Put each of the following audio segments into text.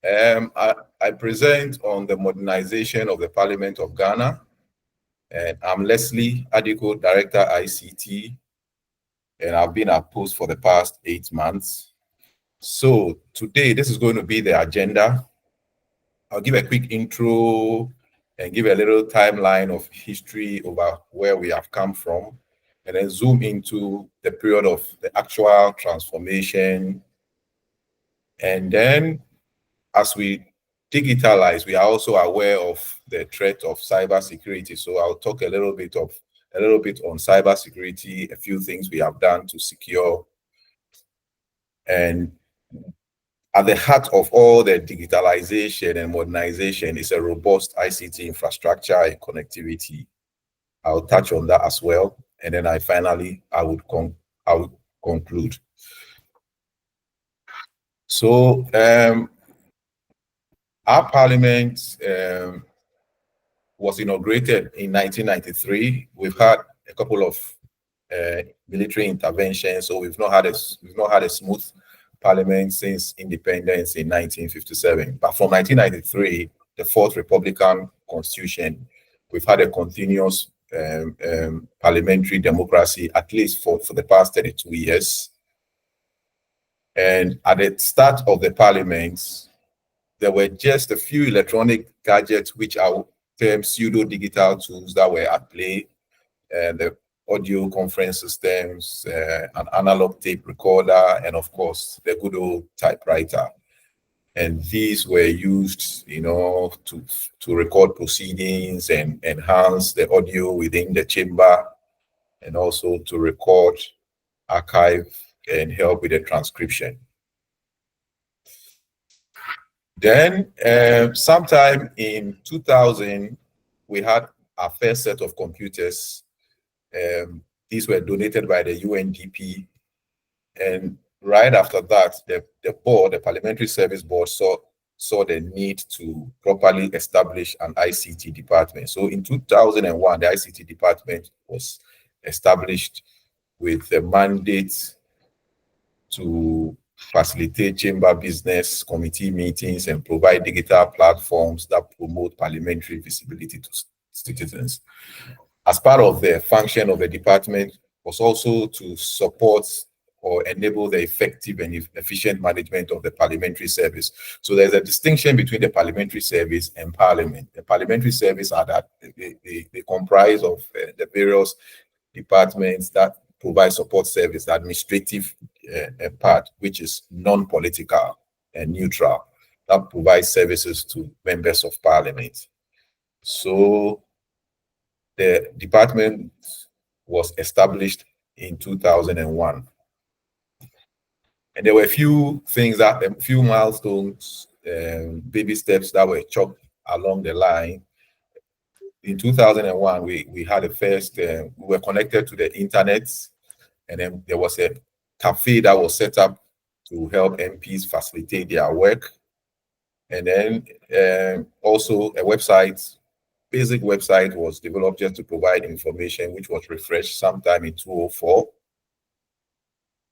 I present on the modernization of the Parliament of Ghana, and I'm Leslie Addico, Director ICT, and I've been at post for the past 8 months. So today, this is going to be the agenda. I'll give a quick intro and give a little timeline of history over where we have come from, and then zoom into the period of the actual transformation. And then as we digitalize, we are also aware of the threat of cybersecurity. So I'll talk a little bit on cybersecurity, a few things we have done to secure. And at the heart of all the digitalization and modernization is a robust ICT infrastructure and connectivity. I'll touch on that as well. And then I would conclude. So our parliament was inaugurated in 1993. We've had a couple of military interventions, so we've not had a smooth parliament since independence in 1957. But from 1993, the fourth Republican Constitution, we've had a continuous parliamentary democracy, at least for the past 32 years. And at the start of the parliament, there were just a few electronic gadgets which are termed pseudo-digital tools that were at play, and the audio conference systems, an analog tape recorder, and of course, the good old typewriter. And these were used, to record proceedings and enhance the audio within the chamber, and also to record, archive, and help with the transcription. Then, sometime in 2000, we had our first set of computers. These were donated by the UNDP. And right after that, the Parliamentary Service Board, saw the need to properly establish an ICT department. So in 2001, the ICT department was established with the mandate to facilitate chamber business, committee meetings, and provide digital platforms that promote parliamentary visibility to citizens. As part of the function of the department was also to support or enable the effective and efficient management of the parliamentary service. So there's a distinction between the parliamentary service and parliament. The parliamentary service are that they comprise of the various departments that provide support service, the administrative part, which is non-political and neutral, that provides services to members of parliament. So the department was established in 2001. And there were a few milestones, baby steps that were chalked along the line. In 2001, we had the first, we were connected to the internet, and then there was a cafe that was set up to help MPs facilitate their work. And then also a basic website was developed just to provide information, which was refreshed sometime in 2004.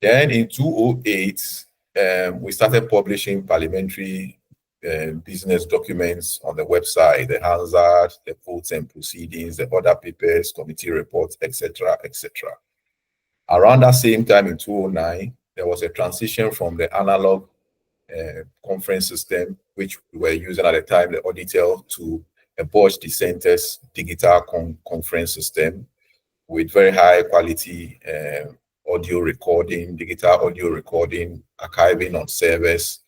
Then in 2008, we started publishing parliamentary business documents on the website, the Hansard, the votes and proceedings, the other papers, committee reports, etc., etc. Around that same time in 2009, there was a transition from the analog conference system, which we were using at the time, the Auditel, to a Bosch Decenters digital conference system with very high quality audio recording, digital audio recording, archiving on servers,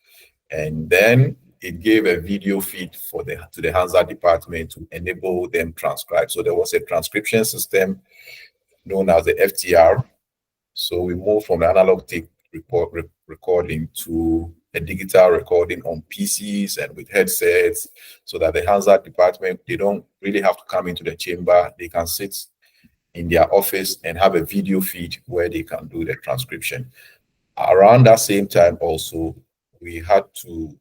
and then it gave a video feed to the Hansard department to enable them transcribe. So there was a transcription system known as the FTR. So we moved from the analog tape recording to a digital recording on PCs and with headsets, so that the Hansard department, they don't really have to come into the chamber. They can sit in their office and have a video feed where they can do the transcription. Around that same time also, we had to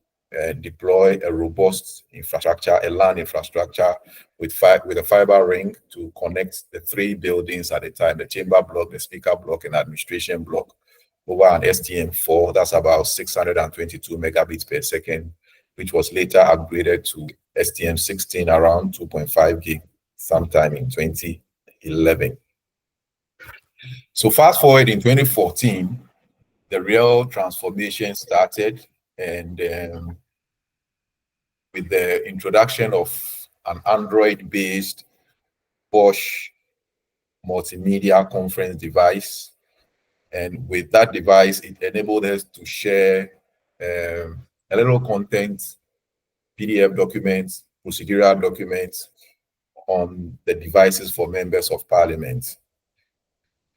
deploy a robust infrastructure, a LAN infrastructure with a fiber ring to connect the three buildings at the time, the chamber block, the speaker block, and administration block, over an STM4. That's about 622 megabits per second. which was later upgraded to STM16 around 2.5 gig sometime in 2011. So fast forward in 2014, the real transformation started, and with the introduction of an Android-based Bosch multimedia conference device. And with that device, it enabled us to share a little content, PDF documents, procedural documents on the devices for members of parliament.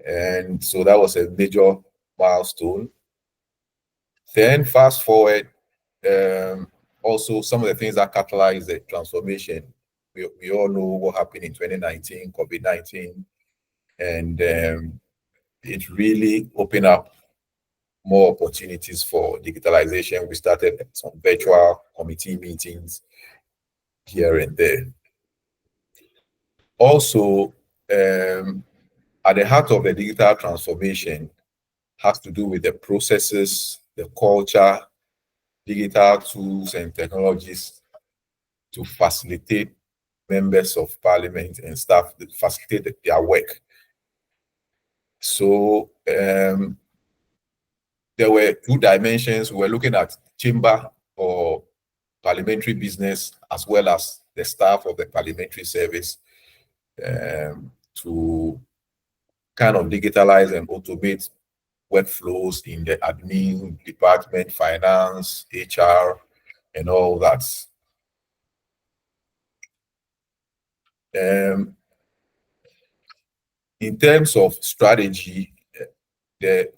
And so that was a major milestone. Then fast forward, also some of the things that catalyzed the transformation. We all know what happened in 2019, COVID-19, and it really opened up more opportunities for digitalization. We started some virtual committee meetings here and there. Also, at the heart of the digital transformation has to do with the processes, the culture, digital tools and technologies to facilitate members of parliament and staff, to facilitate their work. So there were two dimensions. We were looking at chamber or parliamentary business as well as the staff of the parliamentary service to kind of digitalize and automate workflows in the admin department, finance, HR, and all that. In terms of strategy, the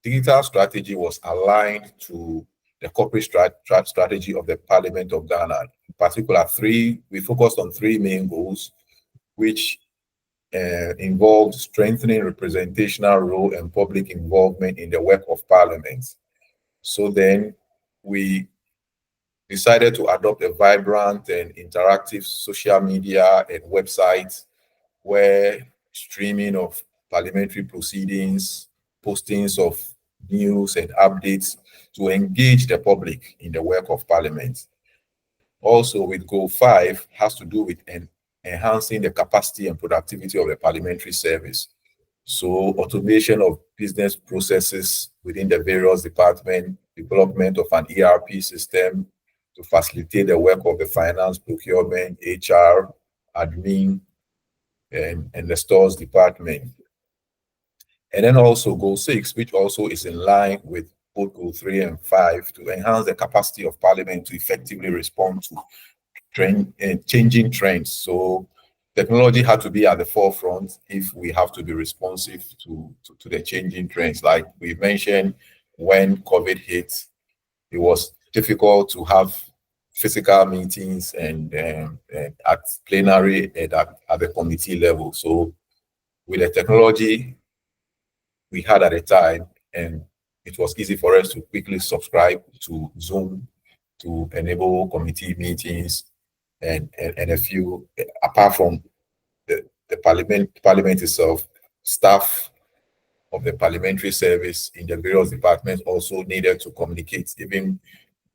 digital strategy was aligned to the corporate strategy of the Parliament of Ghana. In particular, we focused on three main goals, which involved strengthening representational role and public involvement in the work of Parliament. So then we decided to adopt a vibrant and interactive social media and website where streaming of parliamentary proceedings, postings of news and updates to engage the public in the work of Parliament. Also, with Goal 5 has to do with enhancing the capacity and productivity of the parliamentary service. So automation of business processes within the various departments, development of an ERP system to facilitate the work of the finance, procurement, HR, admin, and the stores department. And then also Goal 6, which also is in line with both Goal 3 and 5, to enhance the capacity of Parliament to effectively respond to changing trends. So technology had to be at the forefront if we have to be responsive to the changing trends. Like we mentioned, when COVID hit, it was difficult to have physical meetings and at plenary and at the committee level. So with the technology we had at the time, and it was easy for us to quickly subscribe to Zoom to enable committee meetings and a few, apart from the parliament itself, staff of the parliamentary service in the various departments also needed to communicate even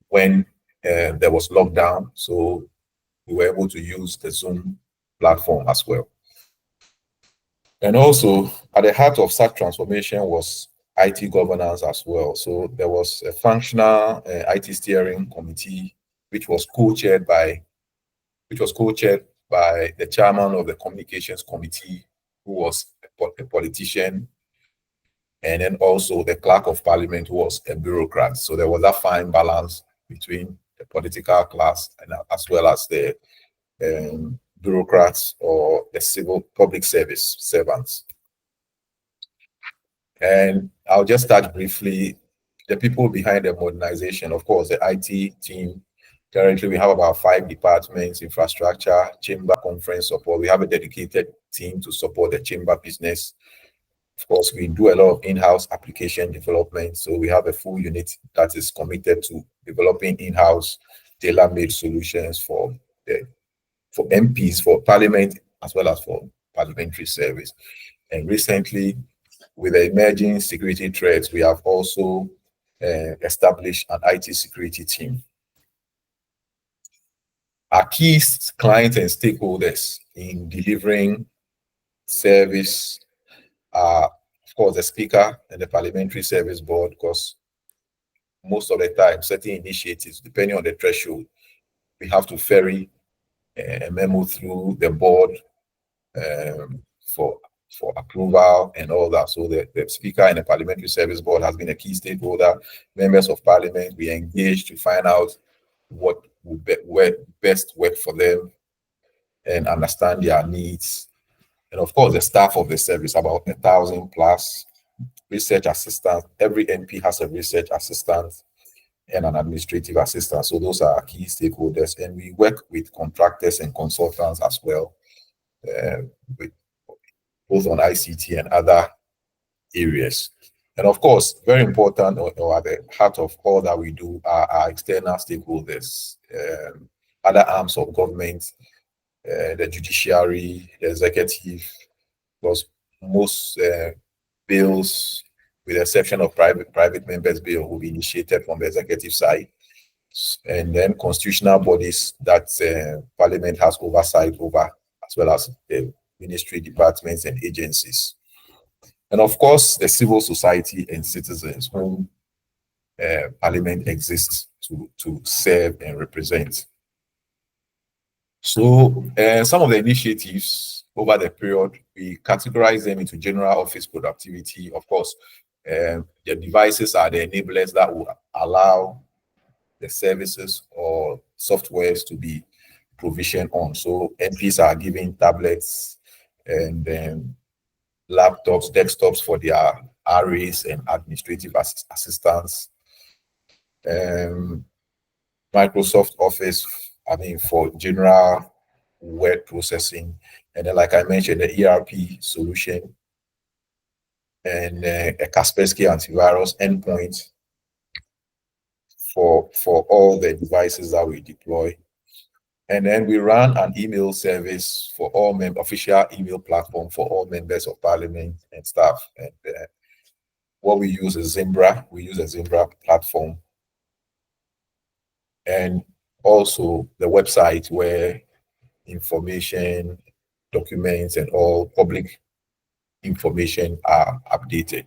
when there was lockdown. So we were able to use the Zoom platform as well. And also at the heart of such transformation was IT governance as well. So there was a functional IT steering committee, which was co-chaired by the chairman of the communications committee, who was a politician, and then also the clerk of parliament, who was a bureaucrat. So there was a fine balance between the political class and as well as the bureaucrats or the civil public service servants. And I'll just touch briefly the people behind the modernization. Of course, the IT team. Currently, we have about 5 departments: infrastructure, chamber, conference support. We have a dedicated team to support the chamber business. Of course, we do a lot of in-house application development. So we have a full unit that is committed to developing in-house tailor-made solutions for MPs, for parliament, as well as for parliamentary service. And recently, with the emerging security threats, we have also established an IT security team. Our key clients and stakeholders in delivering service are, of course, the Speaker and the Parliamentary Service Board, because most of the time, certain initiatives, depending on the threshold, we have to ferry a memo through the board for approval and all that. So the Speaker and the Parliamentary Service Board has been a key stakeholder. Members of Parliament, we engage to find out what would best work for them and understand their needs. And of course, the staff of the service, about 1,000 plus research assistants. Every MP has a research assistant and an administrative assistant. So those are our key stakeholders. And we work with contractors and consultants as well, with both on ICT and other areas. And of course, very important, or at the heart of all that we do, are our external stakeholders, other arms of government, the judiciary, the executive, because most bills, with the exception of private members' bill, will be initiated from the executive side, and then constitutional bodies that Parliament has oversight over, as well as the ministry, departments, and agencies. And of course, the civil society and citizens whom Parliament exists to serve and represent. So some of the initiatives over the period, we categorize them into general office productivity. Of course, the devices are the enablers that will allow the services or softwares to be provisioned on. So MPs are given tablets and laptops, desktops for their RAs and administrative assistants. Microsoft Office, for general word processing. And then, like I mentioned, the ERP solution and a Kaspersky antivirus endpoint for all the devices that we deploy. And then we run an email service for all official email platform for all members of Parliament and staff. And what we use is Zimbra. We use a Zimbra platform. And also the website where information, documents, and all public information are updated.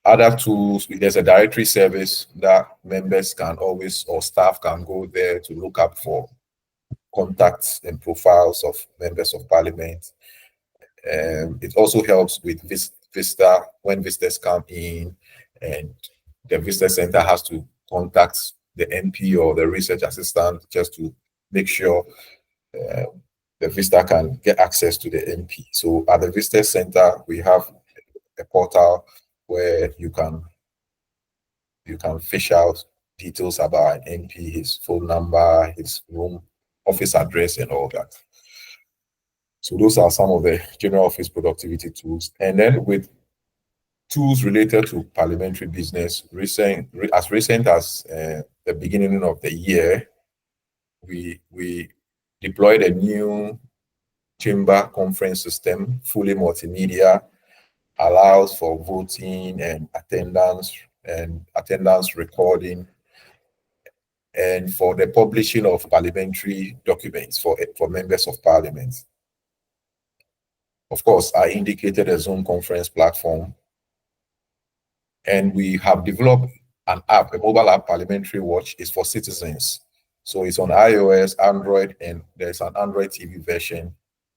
Other tools, there's a directory service that members can always, or staff can go there to look up for contacts and profiles of members of Parliament. It also helps with visitor, when visitors come in and the visitor center has to contact the MP or the research assistant just to make sure the visitor can get access to the MP. So at the visitor center, we have a portal where you can fish out details about an MP, his phone number, his room, office address, and all that. So those are some of the general office productivity tools. And then with tools related to parliamentary business, as recent as the beginning of the year, we deployed a new chamber conference system, fully multimedia, allows for voting and attendance recording, and for the publishing of parliamentary documents for members of Parliament. Of course, I indicated a Zoom conference platform, and we have developed an app, a mobile app, Parliamentary Watch, is for citizens. So it's on iOS, Android, and there's an Android TV version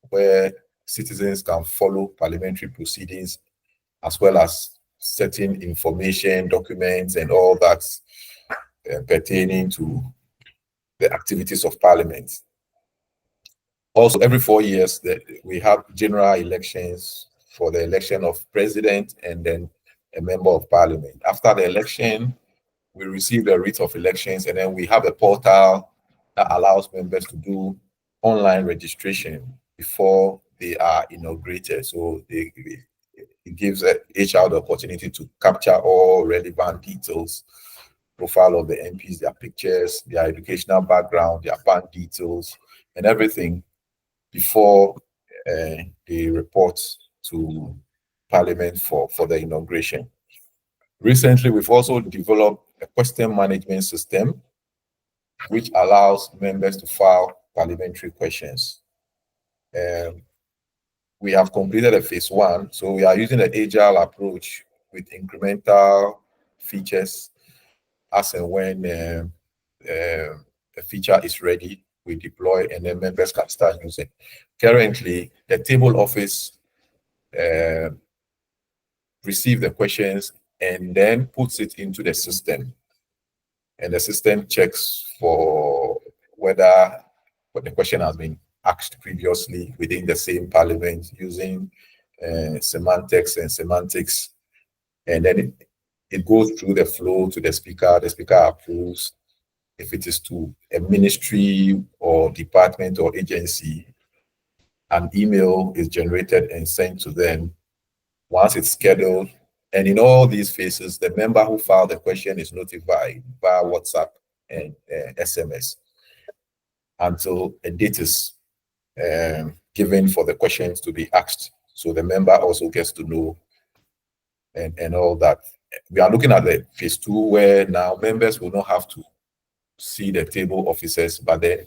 where citizens can follow parliamentary proceedings as well as certain information, documents, and all that pertaining to the activities of Parliament. Also, every 4 years, we have general elections for the election of president and then a member of Parliament. After the election, we receive the writ of elections, and then we have a portal that allows members to do online registration before they are inaugurated. So it gives HR the opportunity to capture all relevant details, profile of the MPs, their pictures, their educational background, their bank details, and everything before they report to Parliament for the inauguration. Recently, we've also developed a question management system which allows members to file parliamentary questions. We have completed a phase 1, so we are using an agile approach with incremental features as and when a feature is ready, we deploy and then members can start using. Currently, the table office receives the questions and then puts it into the system. And the system checks for whether the question has been asked previously within the same parliament using semantics. And then it goes through the flow to the speaker approves. If it is to a ministry or department or agency, an email is generated and sent to them once it's scheduled. And in all these phases, the member who filed the question is notified via WhatsApp and SMS until a date is given for the questions to be asked. So the member also gets to know and all that. We are looking at the phase 2 where now members will not have to see the table officers, but then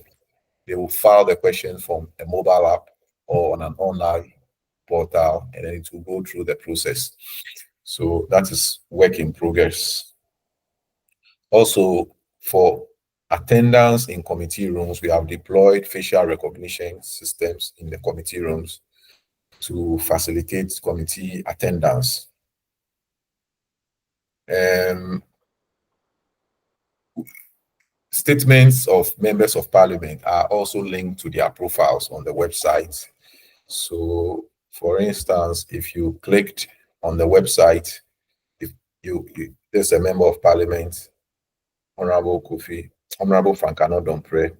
they will file the questions from a mobile app or on an online portal, and then it will go through the process. So that is work in progress. Also, for attendance in committee rooms, we have deployed facial recognition systems in the committee rooms to facilitate committee attendance. Statements of members of parliament are also linked to their profiles on the website. So, for instance, if you clicked on the website, if there's a member of parliament, Honorable Frank Anodompre,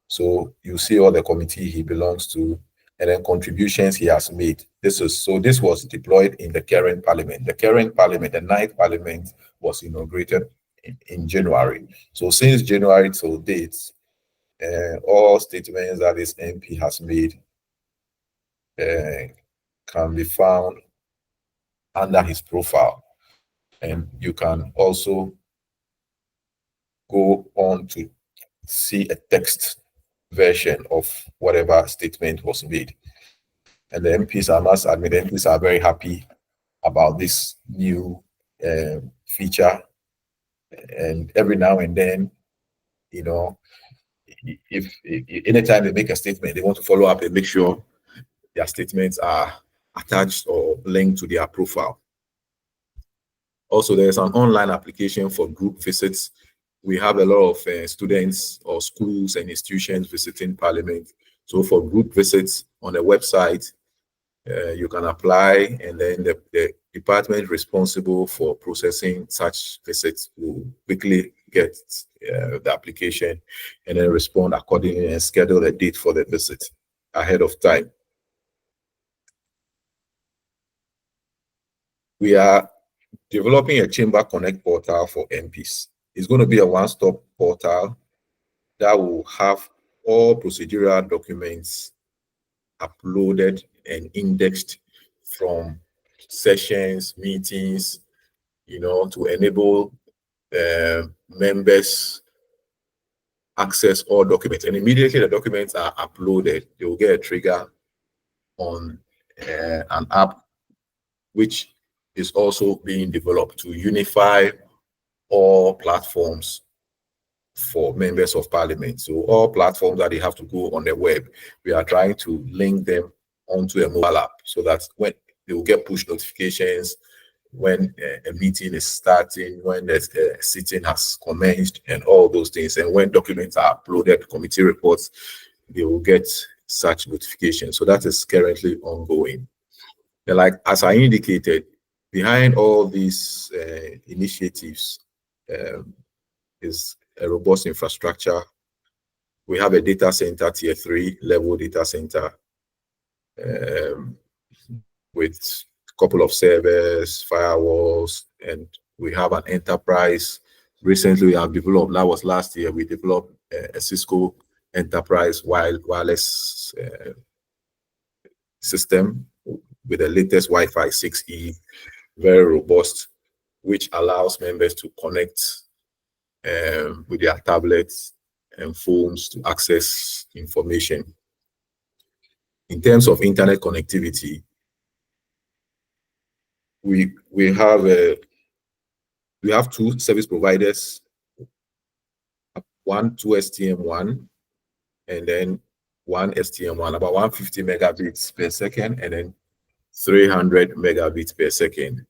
so you see all the committee he belongs to, and then contributions he has made. This was deployed in the current parliament. The current parliament, the 9th parliament, was inaugurated in January. So since January till date, all statements that this MP has made can be found under his profile. And you can also go on to see a text version of whatever statement was made. And the MPs, I must admit, the MPs are very happy about this new feature. And every now and then, you know, if anytime they make a statement, they want to follow up and make sure their statements are attached or linked to their profile. Also, there's an online application for group visits. We have a lot of students or schools and institutions visiting Parliament. So for group visits on the website, you can apply, and then the department responsible for processing such visits will quickly get the application and then respond accordingly and schedule a date for the visit ahead of time. We are developing a Chamber Connect portal for MPs. It's going to be a one-stop portal that will have all procedural documents uploaded and indexed from sessions, meetings, to enable members access all documents. And immediately the documents are uploaded, they will get a trigger on an app which is also being developed to unify all platforms for members of parliament. So all platforms that they have to go on the web, we are trying to link them onto a mobile app so that when they will get push notifications when a meeting is starting, when the sitting has commenced, and all those things. And when documents are uploaded, committee reports, they will get such notifications. So that is currently ongoing. And like as I indicated, behind all these initiatives is a robust infrastructure. We have a data center, tier 3 level data center with a couple of servers, firewalls, and we have an enterprise. Recently, we have developed, that was last year, we developed a Cisco enterprise wireless system with the latest Wi-Fi 6E, very robust, which allows members to connect with their tablets and phones to access information. In terms of internet connectivity, we have two service providers, two STM1 and then one STM1, about 150 megabits per second, and then 300 megabits per second.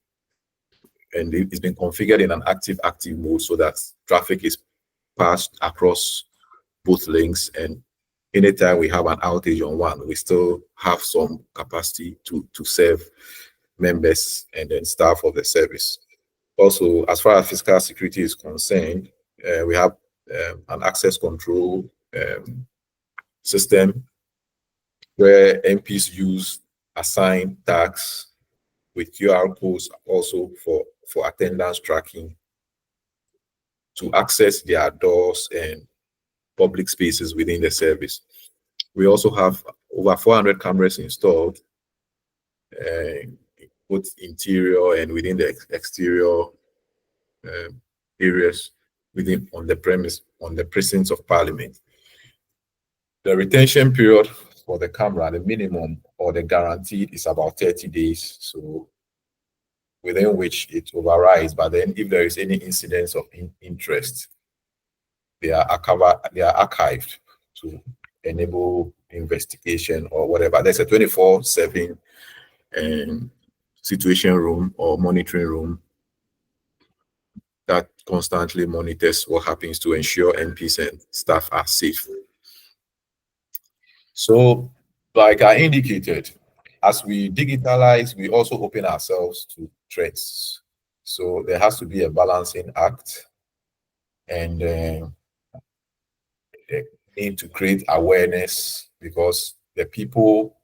And it's been configured in an active mode so that traffic is passed across both links, and anytime we have an outage on one, we still have some capacity to serve members and then staff of the service. Also, as far as physical security is concerned, we have an access control system where MPs use assigned tags with QR codes also for attendance tracking to access their doors and public spaces within the service. We also have over 400 cameras installed, both interior and within the exterior areas on the precincts of Parliament. The retention period for the camera, the minimum or the guaranteed, is about 30 days. So within which it overrides, but then if there is any incidence of interest, they are archived to enable investigation or whatever. There's a 24/7 situation room or monitoring room that constantly monitors what happens to ensure MPs and staff are safe. So, like I indicated, as we digitalize, we also open ourselves to threats. So there has to be a balancing act, and need to create awareness, because the people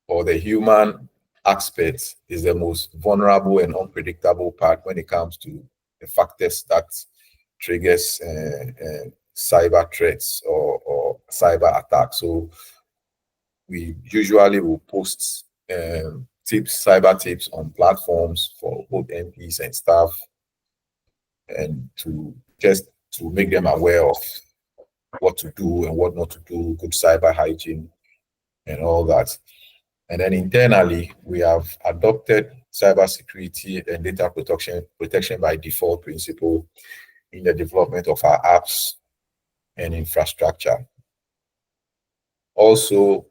or the human aspect is the most vulnerable and unpredictable part when it comes to the factors that triggers cyber threats or cyber attacks. So we usually will post cyber tips on platforms for both MPs and staff, and to make them aware of what to do and what not to do, good cyber hygiene and all that. And then internally, we have adopted cybersecurity and data protection by default principle in the development of our apps and infrastructure. Also,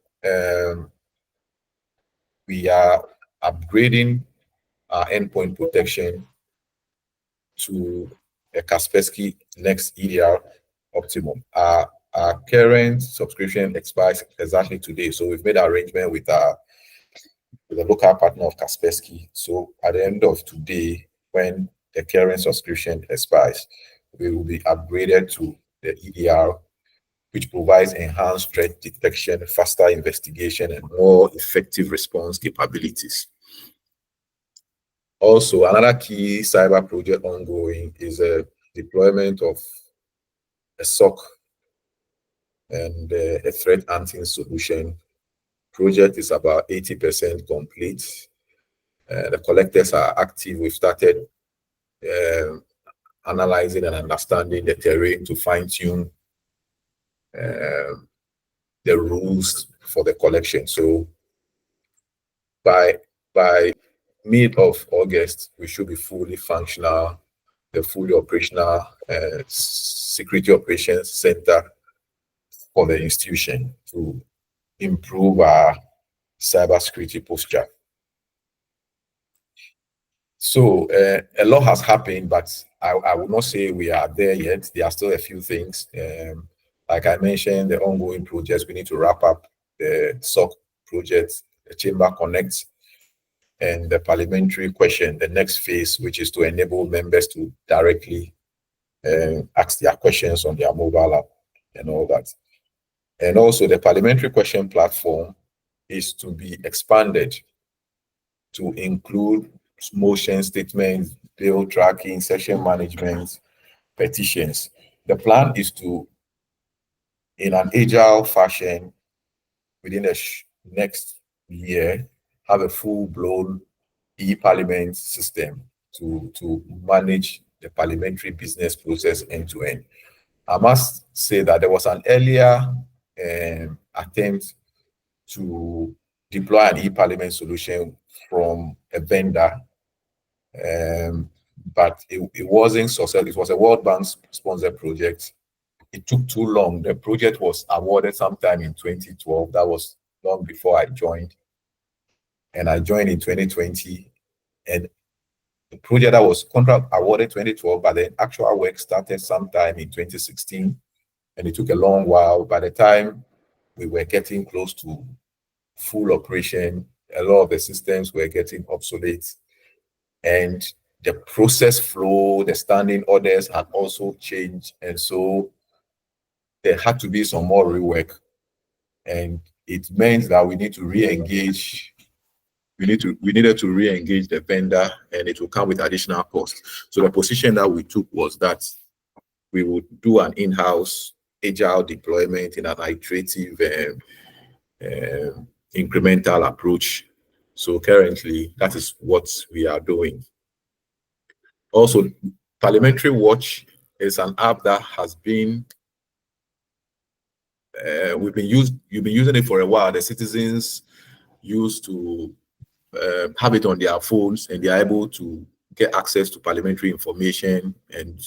we are upgrading our endpoint protection to a Kaspersky Next EDR Optimum. Our current subscription expires exactly today, so we've made an arrangement with a local partner of Kaspersky. So at the end of today, when the current subscription expires, we will be upgraded to the EDR, which provides enhanced threat detection, faster investigation, and more effective response capabilities. Also, another key cyber project ongoing is a deployment of a SOC and a threat hunting solution. Project is about 80% complete. The collectors are active. We've started analyzing and understanding the terrain to fine-tune the rules for the collection. So by mid of August, we should be fully functional, the fully operational security operations center for the institution to improve our cybersecurity posture. So a lot has happened, but I would not say we are there yet. There are still a few things. Like I mentioned, the ongoing projects, we need to wrap up the SOC project, the Chamber Connect, and the parliamentary question, the next phase, which is to enable members to directly ask their questions on their mobile app and all that. And also the parliamentary question platform is to be expanded to include motion statements, bill tracking, session management, petitions. The plan is to, in an agile fashion, within the next year, have a full-blown e-parliament system to manage the parliamentary business process end-to-end. I must say that there was an earlier attempt to deploy an e-parliament solution from a vendor, but it wasn't successful. It was a World Bank sponsored project. It took too long. The project was awarded sometime in 2012. That was long before I joined. And I joined in 2020. And the project that was contract awarded 2012, but the actual work started sometime in 2016. And it took a long while. By the time we were getting close to full operation, a lot of the systems were getting obsolete. And the process flow, the standing orders had also changed. And so there had to be some more rework. And it meant that we need to re-engage. We needed to re-engage the vendor, and it will come with additional costs. So the position that we took was that we would do an in-house agile deployment in an iterative incremental approach. So currently, that is what we are doing. Also, Parliamentary Watch is an app that has been you've been using it for a while. The citizens used to have it on their phones, and they are able to get access to parliamentary information and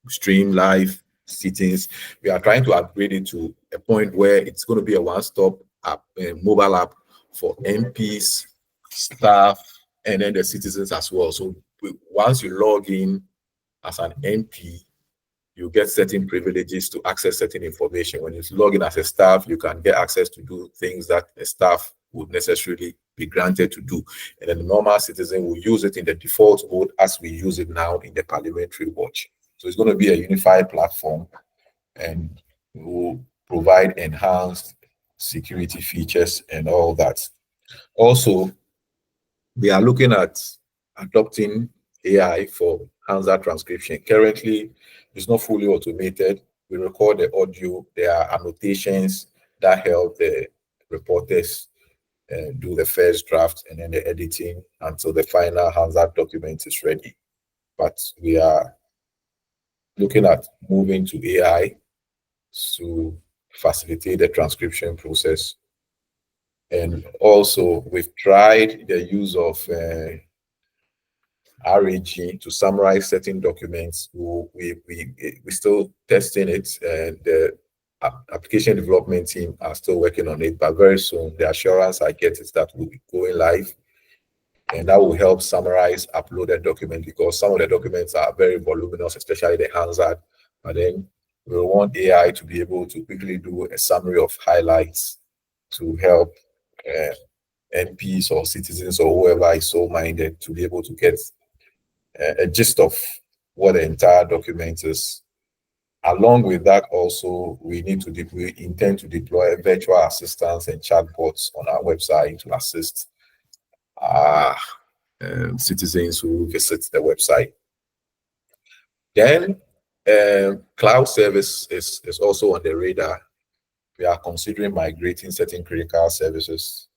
stream live sittings. We are trying to upgrade it to a point where it's going to be a one-stop app, a mobile app for MPs, staff, and then the citizens as well. So once you log in as an MP, you get certain privileges to access certain information. When you log in as a staff, you can get access to do things that a staff would necessarily be granted to do. And then the normal citizen will use it in the default mode as we use it now in the Parliamentary Watch. So it's going to be a unified platform, and will provide enhanced security features and all that. Also, we are looking at adopting AI for Hansa transcription. Currently, it's not fully automated. We record the audio. There are annotations that help the reporters do the first draft and then the editing until the final Hansa document is ready. But we are looking at moving to AI to facilitate the transcription process. And also, we've tried the use of RAG to summarize certain documents. We're still testing it, and the application development team are still working on it, but very soon the assurance I get is that we'll be going live, and that will help summarize uploaded documents, because some of the documents are very voluminous, especially the Hansard. But then we want AI to be able to quickly do a summary of highlights to help MPs or citizens or whoever is so minded to be able to get a gist of what the entire document is. Along with that, also, we intend to deploy virtual assistants and chatbots on our website to assist citizens who visit the website. Then, cloud service is also on the radar. We are considering migrating certain critical services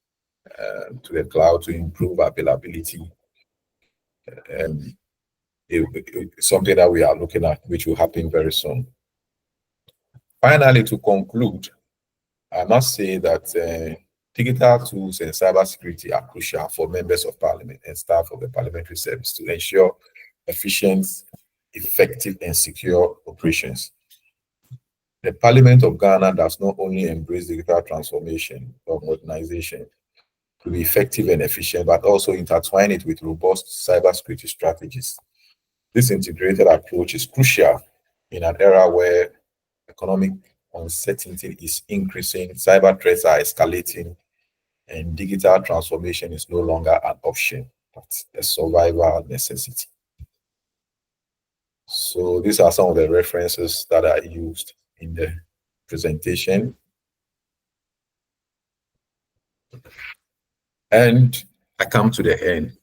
to the cloud to improve availability. It's something that we are looking at, which will happen very soon. Finally, to conclude, I must say that digital tools and cybersecurity are crucial for members of parliament and staff of the parliamentary service to ensure efficient, effective, and secure operations. The Parliament of Ghana does not only embrace digital transformation or modernization to be effective and efficient, but also intertwine it with robust cybersecurity strategies. This integrated approach is crucial in an era where economic uncertainty is increasing, cyber threats are escalating, and digital transformation is no longer an option, but a survival necessity. So these are some of the references that are used in the presentation. And I come to the end.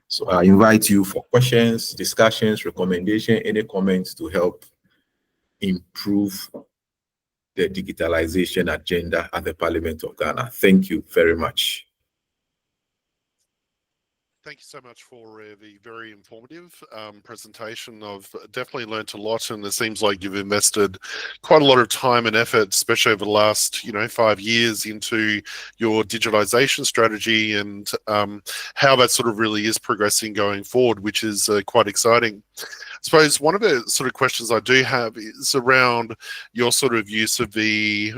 So I invite you for questions, discussions, recommendation, any comments to help improve the digitalization agenda at the Parliament of Ghana. Thank you very much. Thank you so much for the very informative presentation. I've definitely learnt a lot, and it seems like you've invested quite a lot of time and effort, especially over the last 5 years, into your digitization strategy and how that sort of really is progressing going forward, which is quite exciting. I suppose one of the sort of questions I do have is around your sort of use of the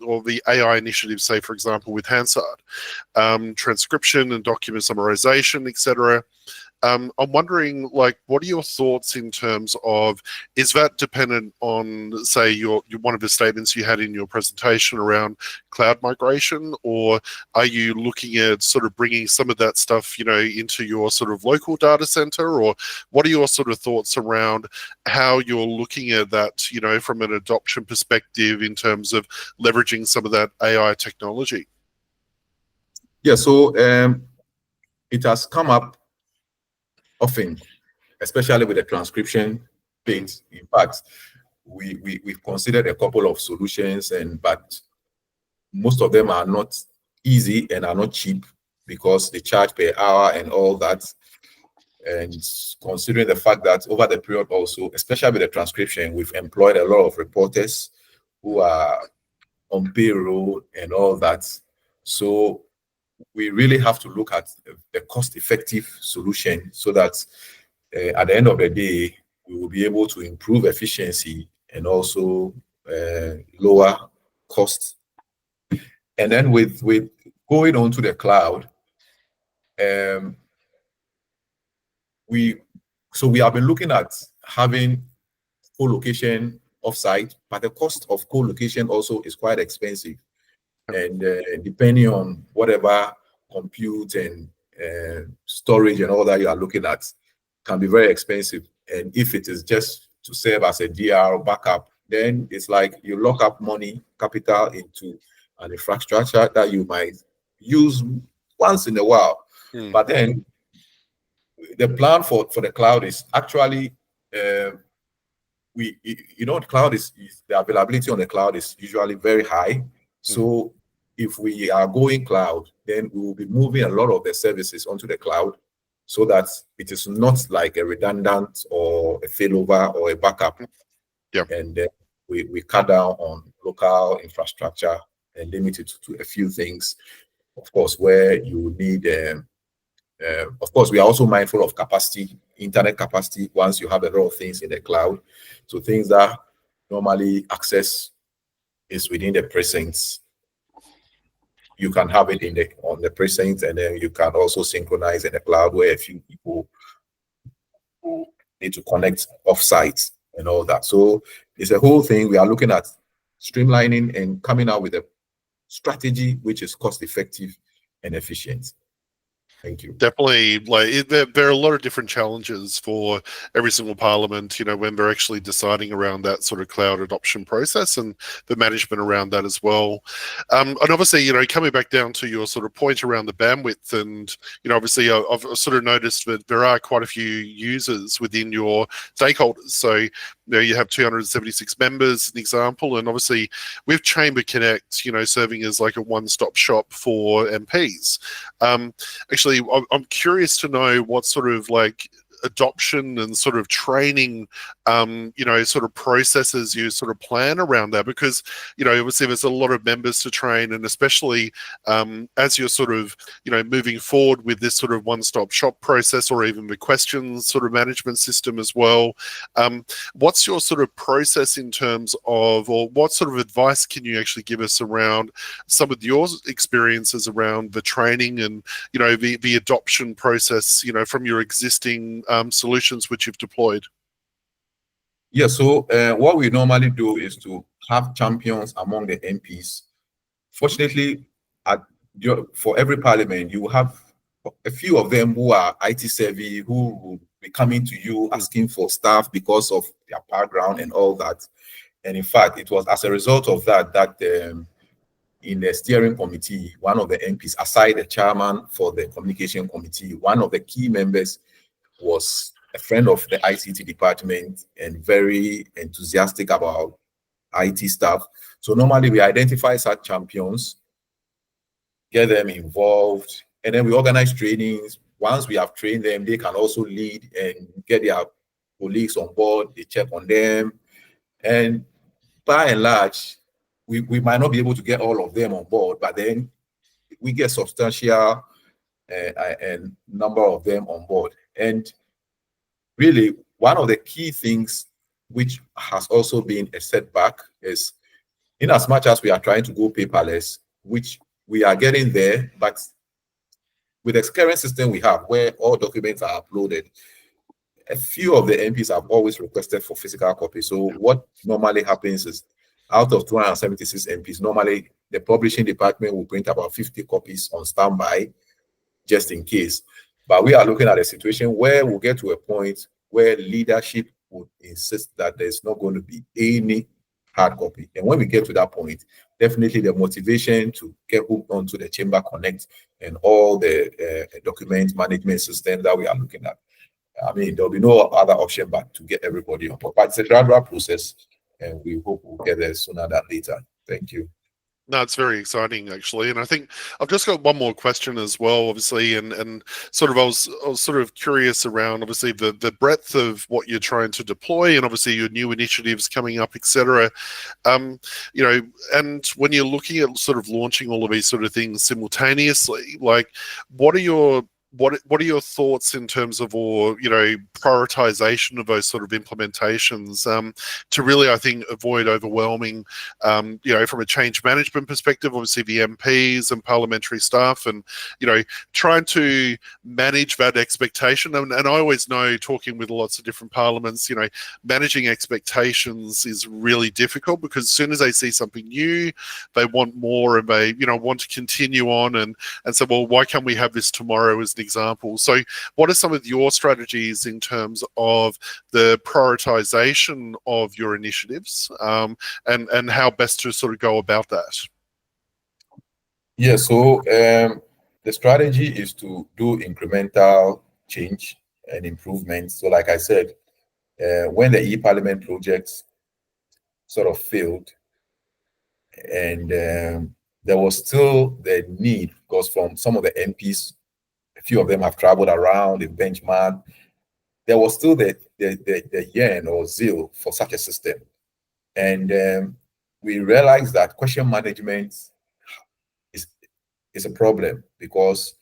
or the AI initiative, say for example with Hansard, transcription and document summarization, etc. I'm wondering, like, what are your thoughts in terms of, is that dependent on, say, your one of the statements you had in your presentation around cloud migration, or are you looking at sort of bringing some of that stuff, into your sort of local data center, or what are your sort of thoughts around how you're looking at that, from an adoption perspective in terms of leveraging some of that AI technology? Yeah, so it has come up often, especially with the transcription bit. In fact, we've considered a couple of solutions, but most of them are not easy and are not cheap because they charge per hour and all that. And considering the fact that over the period also, especially with the transcription, we've employed a lot of reporters who are on payroll and all that. So we really have to look at a cost-effective solution so that at the end of the day, we will be able to improve efficiency and also lower costs. And then with going on to the cloud, we have been looking at having co-location offsite, but the cost of co-location also is quite expensive. And depending on whatever compute and storage and all that you are looking at, can be very expensive. And if it is just to serve as a DR backup, then it's like you lock up money, capital into an infrastructure that you might use once in a while. But then the plan for the cloud is actually the cloud is the availability on the cloud is usually very high. So if we are going cloud, then we will be moving a lot of the services onto the cloud so that it is not like a redundant or a failover or a backup. Yeah. And then we cut down on local infrastructure and limit it to a few things, of course, where you need of course, we are also mindful of capacity, internet capacity, once you have a lot of things in the cloud. So things that normally access is within the precincts, you can have it on the precincts, and then you can also synchronize in the cloud where a few people need to connect offsite and all that. So it's a whole thing. We are looking at streamlining and coming out with a strategy which is cost effective and efficient. Thank you. Definitely, there are a lot of different challenges for every single parliament, when they're actually deciding around that sort of cloud adoption process and the management around that as well. And obviously, coming back down to your sort of point around the bandwidth, and obviously, I've sort of noticed that there are quite a few users within your stakeholders. So you have 276 members, an example, and obviously with Chamber Connect, serving as like a one-stop shop for MPs. Actually, I'm curious to know what sort of adoption and sort of training, sort of processes you sort of plan around that, because, obviously there's a lot of members to train, and especially as you're sort of, moving forward with this sort of one-stop shop process, or even the questions sort of management system as well. What's your sort of process in terms of, or what sort of advice can you actually give us around some of your experiences around the training and, the adoption process, from your existing solutions which you've deployed? Yeah, so what we normally do is to have champions among the MPs. Fortunately, for every parliament, you have a few of them who are IT savvy, who will be coming to you asking for staff because of their background and all that. And in fact, it was as a result of that in the steering committee, one of the MPs, aside the chairman for the communication committee, one of the key members was a friend of the ICT department and very enthusiastic about IT stuff. So normally we identify such champions, get them involved, and then we organize trainings, once we have trained them, they can also lead and get their colleagues on board. They check on them. And by and large, we might not be able to get all of them on board, but then we get substantial and number of them on board. And really, one of the key things which has also been a setback is, in as much as we are trying to go paperless, which we are getting there, but with the current system we have where all documents are uploaded, a few of the MPs have always requested for physical copies. So what normally happens is, out of 276 MPs, normally the publishing department will print about 50 copies on standby, just in case. But we are looking at a situation where we'll get to a point where leadership would insist that there's not going to be any hard copy. And when we get to that point, definitely the motivation to get hooked onto the Chamber Connect and all the document management systems that we are looking at, I mean, there'll be no other option but to get everybody on board. But it's a gradual process, and we hope we'll get there sooner than later. Thank you. No, it's very exciting, actually. And I think I've just got one more question as well, obviously, and sort of I was sort of curious around, obviously, the breadth of what you're trying to deploy, and obviously your new initiatives coming up, etc. You know, and when you're looking at sort of launching all of these sort of things simultaneously, like, what are your thoughts in terms of, or, you know, prioritization of those sort of implementations, to really, I think, avoid overwhelming, you know, from a change management perspective, obviously the MPs and parliamentary staff, and, you know, trying to manage that expectation. And I always know, talking with lots of different parliaments, you know, managing expectations is really difficult, because as soon as they see something new, they want more, and they, you know, want to continue on, and so, well, why can't we have this tomorrow, as example. So what are some of your strategies in terms of the prioritization of your initiatives, and how best to sort of go about that? Yeah, so the strategy is to do incremental change and improvements. So like I said, when the e-Parliament projects sort of failed, and there was still the need, because from some of the MPs, a few of them have traveled around, they've benchmarked. There was still the yearn or zeal for such a system. And we realized that question management is a problem, because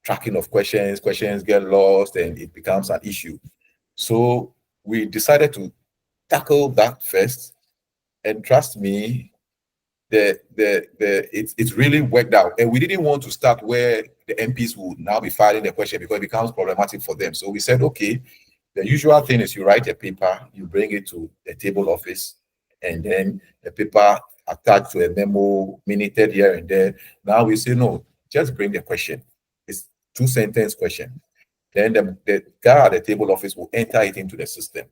tracking of questions get lost and it becomes an issue. So we decided to tackle that first. And trust me, it's really worked out. And we didn't want to start where the MPs would now be filing the question, because it becomes problematic for them. So we said, okay, the usual thing is you write a paper, you bring it to the table office, and then the paper attached to a memo, minuted here and there. Now we say, no, just bring the question. It's 2-sentence question. Then the guy at the table office will enter it into the system,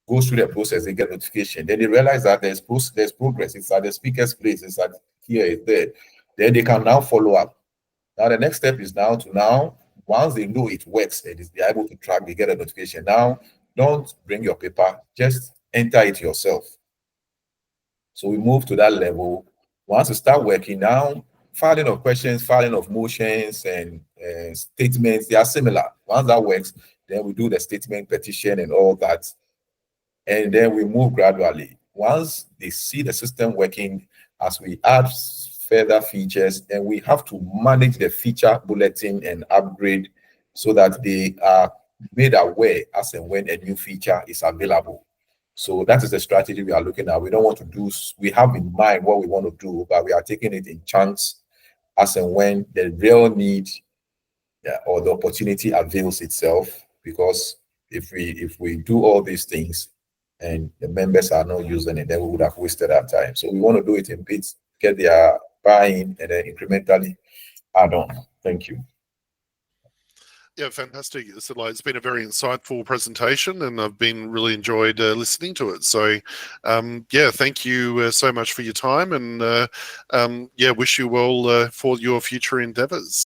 goes through the process, they get notification. Then they realize that there's progress. It's at the speaker's place. It's at here, it's there. Then they can now follow up. Now the next step is now, once they know it works and they're able to track, they get a notification. Now, don't bring your paper, just enter it yourself. So we move to that level. Once you start working, now filing of questions, filing of motions, and statements, they are similar. Once that works, then we do the statement, petition, and all that. And then we move gradually. Once they see the system working, as we add further features, and we have to manage the feature bulletin and upgrade so that they are made aware as and when a new feature is available. So that is the strategy we are looking at. We don't want to do, we have in mind what we want to do, but we are taking it in chunks as and when the real need or the opportunity avails itself. Because if we do all these things and the members are not using it, then we would have wasted our time. So we want to do it in bits, get their buy-in, and then incrementally add on. Thank you. Yeah, fantastic. It's been a very insightful presentation, and I've been really enjoyed listening to it. So, yeah, thank you so much for your time, and yeah, wish you well for your future endeavours.